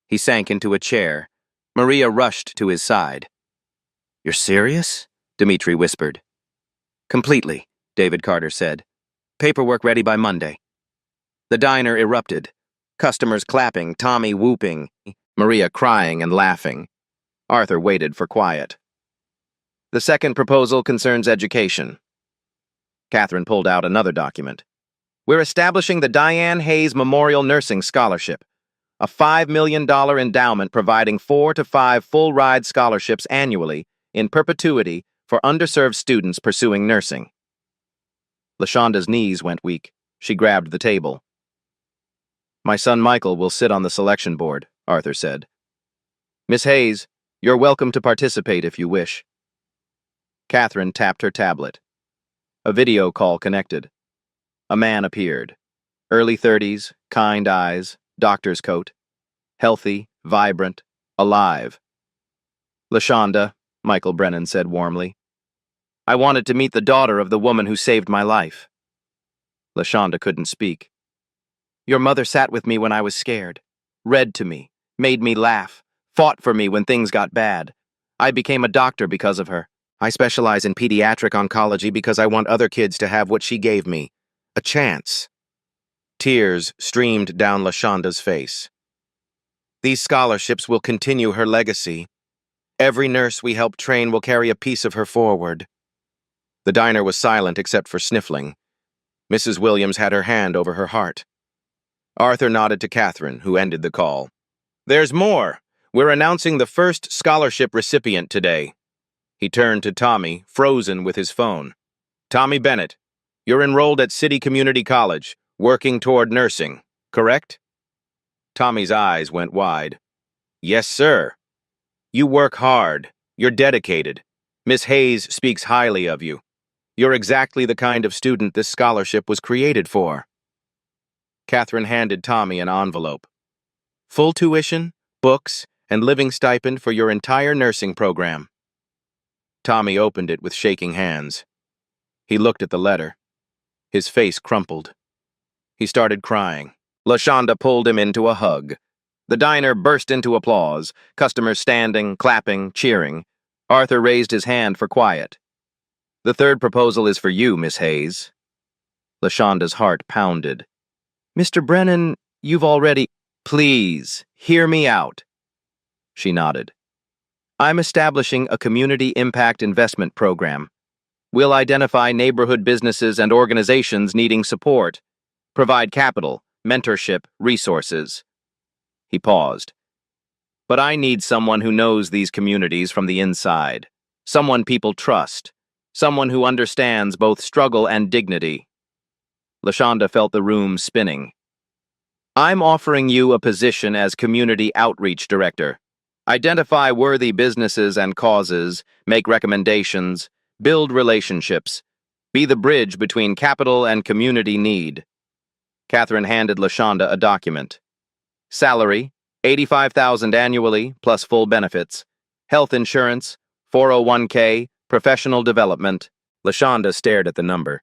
He sank into a chair. Maria rushed to his side. You're serious? Dimitri whispered. Completely, David Carter said. Paperwork ready by Monday. The diner erupted. Customers clapping, Tommy whooping, Maria crying and laughing. Arthur waited for quiet. The second proposal concerns education. Catherine pulled out another document. We're establishing the Diane Hayes Memorial Nursing Scholarship, a $5 million endowment providing 4 to 5 full-ride scholarships annually in perpetuity for underserved students pursuing nursing. LaShonda's knees went weak. She grabbed the table. My son Michael will sit on the selection board, Arthur said. Miss Hayes, you're welcome to participate if you wish. Catherine tapped her tablet. A video call connected. A man appeared. Early 30s, kind eyes, doctor's coat. Healthy, vibrant, alive. LaShonda, Michael Brennan said warmly. I wanted to meet the daughter of the woman who saved my life. LaShonda couldn't speak. Your mother sat with me when I was scared, read to me, made me laugh, fought for me when things got bad. I became a doctor because of her. I specialize in pediatric oncology because I want other kids to have what she gave me. A chance. Tears streamed down LaShonda's face. These scholarships will continue her legacy. Every nurse we help train will carry a piece of her forward. The diner was silent except for sniffling. Mrs. Williams had her hand over her heart. Arthur nodded to Catherine, who ended the call. There's more. We're announcing the first scholarship recipient today. He turned to Tommy, frozen with his phone. Tommy Bennett, you're enrolled at City Community College, working toward nursing, correct? Tommy's eyes went wide. Yes, sir. You work hard. You're dedicated. Miss Hayes speaks highly of you. You're exactly the kind of student this scholarship was created for. Catherine handed Tommy an envelope. Full tuition, books, and living stipend for your entire nursing program. Tommy opened it with shaking hands. He looked at the letter. His face crumpled. He started crying. LaShonda pulled him into a hug. The diner burst into applause, customers standing, clapping, cheering. Arthur raised his hand for quiet. The third proposal is for you, Miss Hayes. LaShonda's heart pounded. Mr. Brennan, you've already... Please, hear me out. She nodded. I'm establishing a community impact investment program. We'll identify neighborhood businesses and organizations needing support, provide capital, mentorship, resources. He paused. But I need someone who knows these communities from the inside, someone people trust, someone who understands both struggle and dignity. LaShonda felt the room spinning. I'm offering you a position as Community Outreach Director. Identify worthy businesses and causes, make recommendations, build relationships, be the bridge between capital and community need. Catherine handed LaShonda a document. Salary, $85,000 annually, plus full benefits. Health insurance, 401k, professional development. LaShonda stared at the number.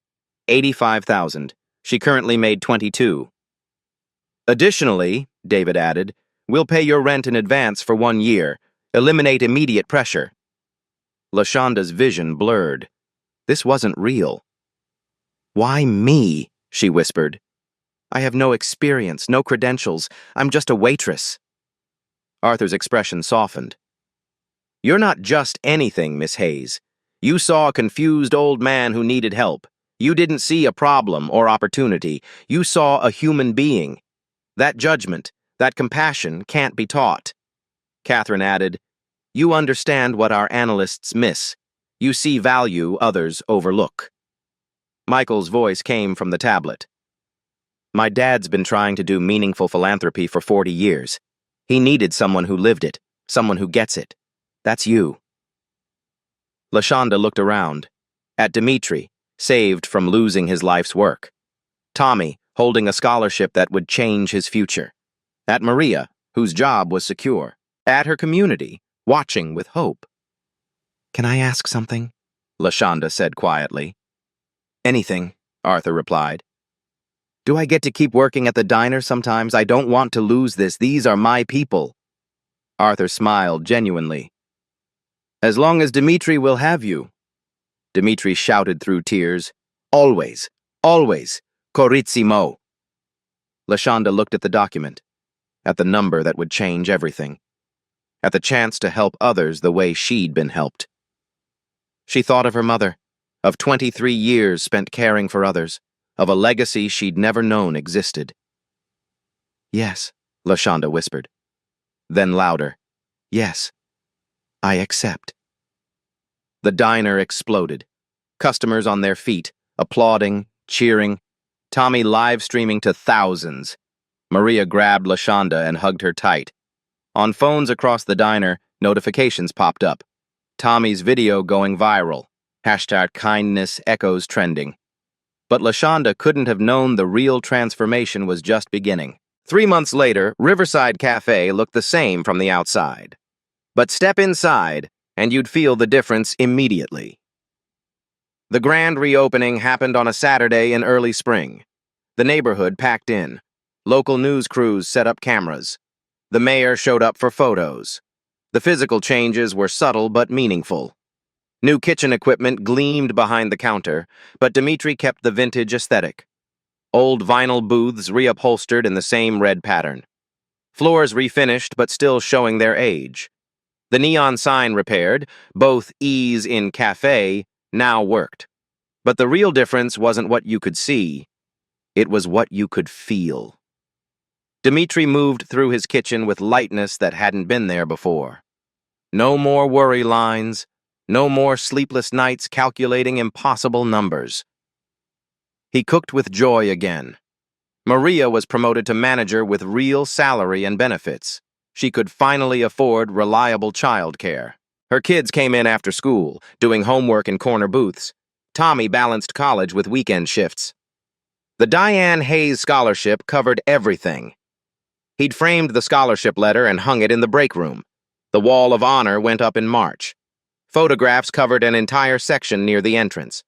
$85,000. She currently made $22,000. Additionally, David added, we'll pay your rent in advance for 1 year. Eliminate immediate pressure. LaShonda's vision blurred. This wasn't real. Why me? She whispered. I have no experience, no credentials. I'm just a waitress. Arthur's expression softened. You're not just anything, Miss Hayes. You saw a confused old man who needed help. You didn't see a problem or opportunity. You saw a human being. That judgment, that compassion can't be taught. Catherine added, You understand what our analysts miss. You see value others overlook. Michael's voice came from the tablet. My dad's been trying to do meaningful philanthropy for 40 years. He needed someone who lived it, someone who gets it. That's you. LaShonda looked around. At Dimitri, saved from losing his life's work. Tommy, holding a scholarship that would change his future. At Maria, whose job was secure. At her community, watching with hope. Can I ask something? LaShonda said quietly. Anything, Arthur replied. Do I get to keep working at the diner sometimes? I don't want to lose this. These are my people. Arthur smiled genuinely. As long as Dimitri will have you. Dimitri shouted through tears. Always, always, Corissimo. LaShonda looked at the document, at the number that would change everything, at the chance to help others the way she'd been helped. She thought of her mother, of 23 years spent caring for others, of a legacy she'd never known existed. Yes, LaShonda whispered. Then louder, yes, I accept. The diner exploded. Customers on their feet, applauding, cheering. Tommy live-streaming to thousands. Maria grabbed LaShonda and hugged her tight. On phones across the diner, notifications popped up. Tommy's video going viral. #kindness echoes trending. But LaShonda couldn't have known the real transformation was just beginning. 3 months later, Riverside Cafe looked the same from the outside. But step inside, and you'd feel the difference immediately. The grand reopening happened on a Saturday in early spring. The neighborhood packed in. Local news crews set up cameras. The mayor showed up for photos. The physical changes were subtle but meaningful. New kitchen equipment gleamed behind the counter, but Dimitri kept the vintage aesthetic. Old vinyl booths reupholstered in the same red pattern. Floors refinished but still showing their age. The neon sign repaired, both E's in cafe, now worked. But the real difference wasn't what you could see. It was what you could feel. Dimitri moved through his kitchen with lightness that hadn't been there before. No more worry lines. No more sleepless nights calculating impossible numbers. He cooked with joy again. Maria was promoted to manager with real salary and benefits. She could finally afford reliable childcare. Her kids came in after school, doing homework in corner booths. Tommy balanced college with weekend shifts. The Diane Hayes Scholarship covered everything. He'd framed the scholarship letter and hung it in the break room. The Wall of Honor went up in March. Photographs covered an entire section near the entrance.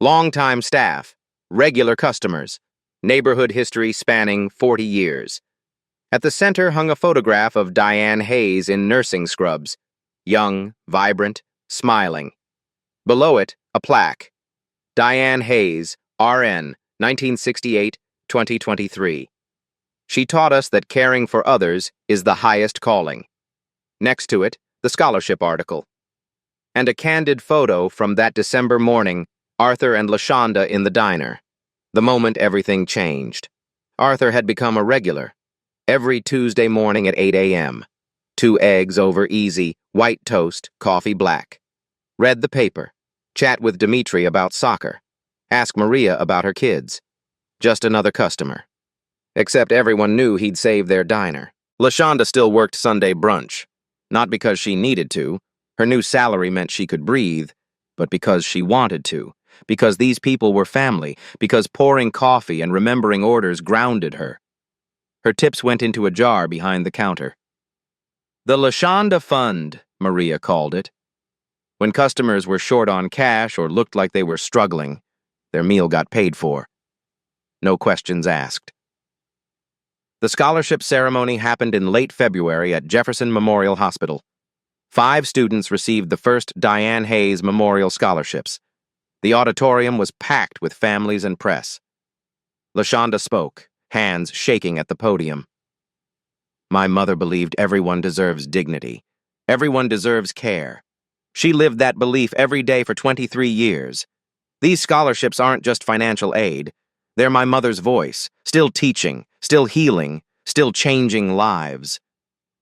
Longtime staff, regular customers, neighborhood history spanning 40 years. At the center hung a photograph of Diane Hayes in nursing scrubs, young, vibrant, smiling. Below it, a plaque. Diane Hayes, RN, 1968-2023. She taught us that caring for others is the highest calling. Next to it, the scholarship article. And a candid photo from that December morning, Arthur and LaShonda in the diner. The moment everything changed. Arthur had become a regular. Every Tuesday morning at 8 a.m. 2 eggs over easy, white toast, coffee black. Read the paper. Chat with Dimitri about soccer. Ask Maria about her kids. Just another customer. Except everyone knew he'd saved their diner. LaShonda still worked Sunday brunch. Not because she needed to. Her new salary meant she could breathe, but because she wanted to, because these people were family, because pouring coffee and remembering orders grounded her. Her tips went into a jar behind the counter. The LaShonda Fund, Maria called it. When customers were short on cash or looked like they were struggling, their meal got paid for. No questions asked. The scholarship ceremony happened in late February at Jefferson Memorial Hospital. 5 students received the first Diane Hayes Memorial Scholarships. The auditorium was packed with families and press. LaShonda spoke, hands shaking at the podium. My mother believed everyone deserves dignity. Everyone deserves care. She lived that belief every day for 23 years. These scholarships aren't just financial aid. They're my mother's voice, still teaching, still healing, still changing lives.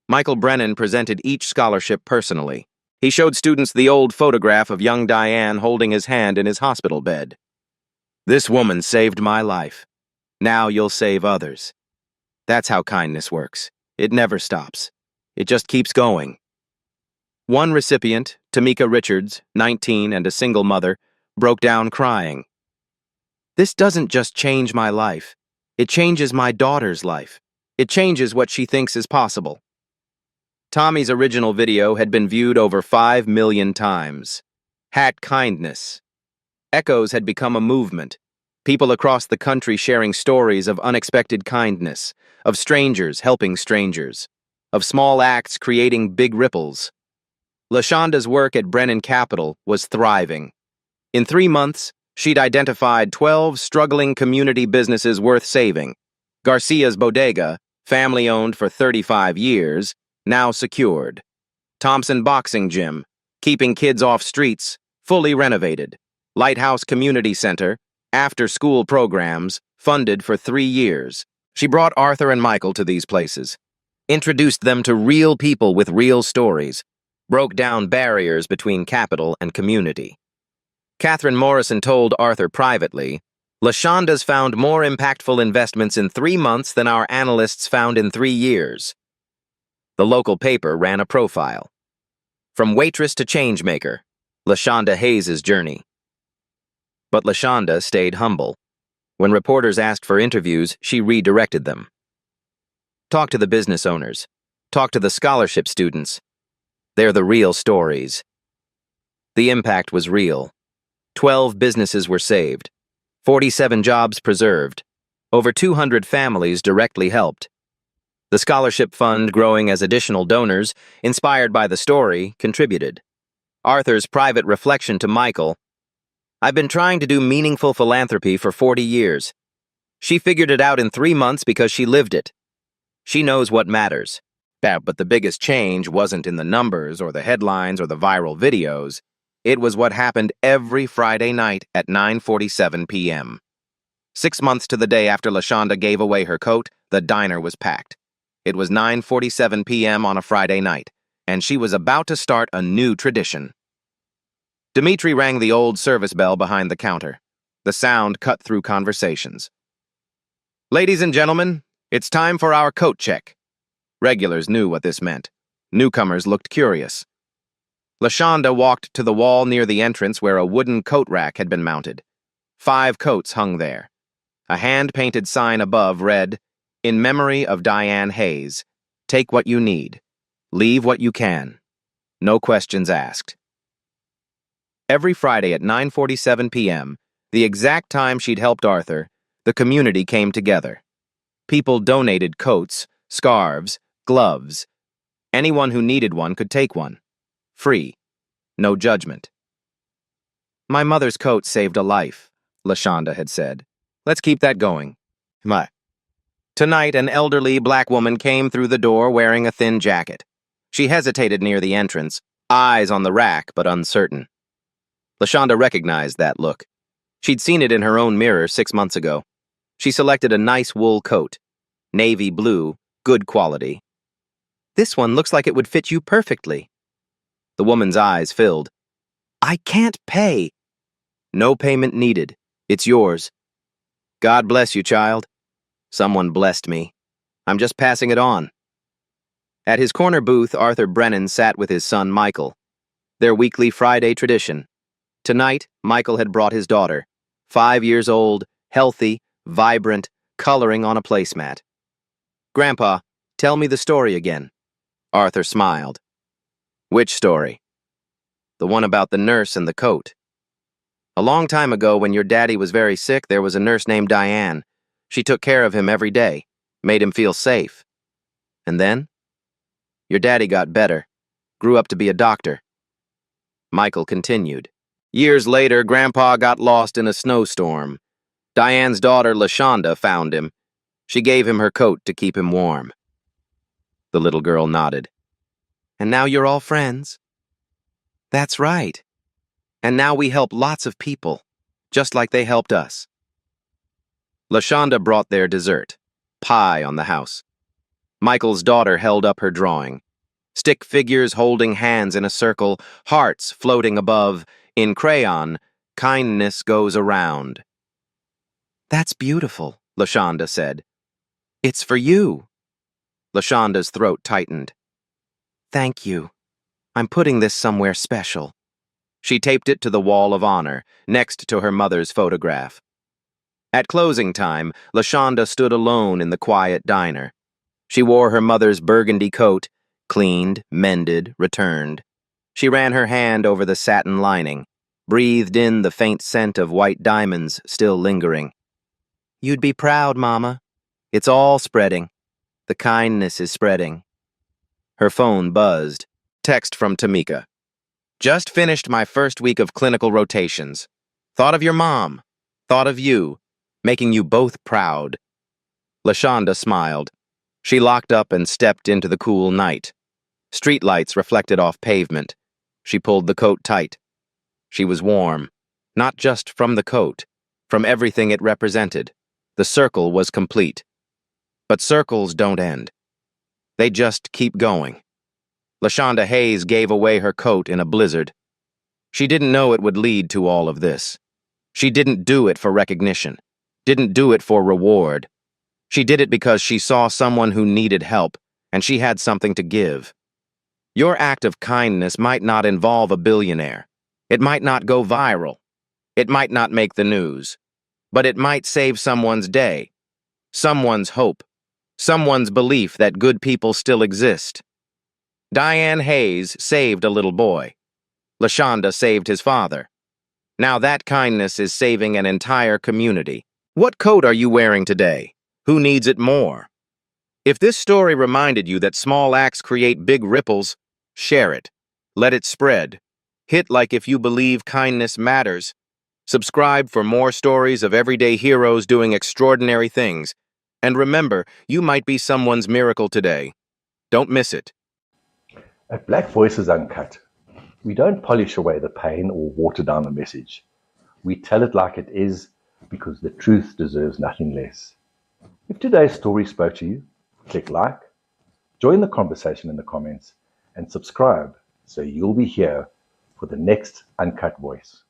Michael Brennan presented each scholarship personally. He showed students the old photograph of young Diane holding his hand in his hospital bed. This woman saved my life. Now you'll save others. That's how kindness works. It never stops. It just keeps going. One recipient, Tamika Richards, 19 and a single mother, broke down crying. This doesn't just change my life. It changes my daughter's life. It changes what she thinks is possible. Tommy's original video had been viewed over 5 million times. Hat kindness. Echoes had become a movement. People across the country sharing stories of unexpected kindness, of strangers helping strangers, of small acts creating big ripples. LaShonda's work at Brennan Capital was thriving. In 3 months, she'd identified 12 struggling community businesses worth saving. Garcia's Bodega, family-owned for 35 years, now secured. Thompson Boxing Gym, keeping kids off streets, fully renovated. Lighthouse Community Center, after-school programs, funded for 3 years. She brought Arthur and Michael to these places, introduced them to real people with real stories, broke down barriers between capital and community. Catherine Morrison told Arthur privately, LaShonda's found more impactful investments in 3 months than our analysts found in 3 years. The local paper ran a profile. From waitress to changemaker, LaShonda Hayes' journey. But LaShonda stayed humble. When reporters asked for interviews, she redirected them. Talk to the business owners. Talk to the scholarship students. They're the real stories. The impact was real. 12 businesses were saved. 47 jobs preserved. Over 200 families directly helped. The scholarship fund, growing as additional donors, inspired by the story, contributed. Arthur's private reflection to Michael, I've been trying to do meaningful philanthropy for 40 years. She figured it out in 3 months because she lived it. She knows what matters. But the biggest change wasn't in the numbers or the headlines or the viral videos. It was what happened every Friday night at 9:47 p.m. 6 months to the day after LaShonda gave away her coat, the diner was packed. It was 9:47 p.m. on a Friday night, and she was about to start a new tradition. Dimitri rang the old service bell behind the counter. The sound cut through conversations. Ladies and gentlemen, it's time for our coat check. Regulars knew what this meant. Newcomers looked curious. LaShonda walked to the wall near the entrance where a wooden coat rack had been mounted. 5 coats hung there. A hand-painted sign above read, In memory of Diane Hayes, take what you need. Leave what you can. No questions asked. Every Friday at 9:47 p.m., the exact time she'd helped Arthur, the community came together. People donated coats, scarves, gloves. Anyone who needed one could take one. Free. No judgment. My mother's coat saved a life, LaShonda had said. Let's keep that going. Tonight, an elderly black woman came through the door wearing a thin jacket. She hesitated near the entrance, eyes on the rack but uncertain. LaShonda recognized that look. She'd seen it in her own mirror 6 months ago. She selected a nice wool coat. Navy blue, good quality. This one looks like it would fit you perfectly. The woman's eyes filled. I can't pay. No payment needed. It's yours. God bless you, child. Someone blessed me. I'm just passing it on. At his corner booth, Arthur Brennan sat with his son, Michael. Their weekly Friday tradition. Tonight, Michael had brought his daughter, 5 years old, healthy, vibrant, coloring on a placemat. Grandpa, tell me the story again. Arthur smiled. Which story? The one about the nurse and the coat. A long time ago, when your daddy was very sick, there was a nurse named Diane. She took care of him every day, made him feel safe. And then? Your daddy got better, grew up to be a doctor. Michael continued. Years later, Grandpa got lost in a snowstorm. Diane's daughter, LaShonda, found him. She gave him her coat to keep him warm. The little girl nodded. And now you're all friends? That's right. And now we help lots of people, just like they helped us. LaShonda brought their dessert, pie on the house. Michael's daughter held up her drawing. Stick figures holding hands in a circle, hearts floating above, in crayon, kindness goes around. That's beautiful, LaShonda said. It's for you. LaShonda's throat tightened. Thank you. I'm putting this somewhere special. She taped it to the wall of honor, next to her mother's photograph. At closing time, LaShonda stood alone in the quiet diner. She wore her mother's burgundy coat, cleaned, mended, returned. She ran her hand over the satin lining, breathed in the faint scent of white diamonds still lingering. You'd be proud, Mama. It's all spreading. The kindness is spreading. Her phone buzzed. Text from Tamika. Just finished my first week of clinical rotations. Thought of your mom. Thought of you. Making you both proud. LaShonda smiled. She locked up and stepped into the cool night. Streetlights reflected off pavement. She pulled the coat tight. She was warm, not just from the coat, from everything it represented. The circle was complete. But circles don't end. They just keep going. LaShonda Hayes gave away her coat in a blizzard. She didn't know it would lead to all of this. She didn't do it for recognition, didn't do it for reward. She did it because she saw someone who needed help, and she had something to give. Your act of kindness might not involve a billionaire. It might not go viral. It might not make the news. But it might save someone's day, someone's hope, someone's belief that good people still exist. Diane Hayes saved a little boy. LaShonda saved his father. Now that kindness is saving an entire community. What coat are you wearing today? Who needs it more? If this story reminded you that small acts create big ripples, share it. Let it spread. Hit like if you believe kindness matters. Subscribe for more stories of everyday heroes doing extraordinary things. And remember, you might be someone's miracle today. Don't miss it. At Black Voices Uncut, we don't polish away the pain or water down the message. We tell it like it is because the truth deserves nothing less. If today's story spoke to you, click like, join the conversation in the comments, and subscribe so you'll be here for the next Uncut Voice.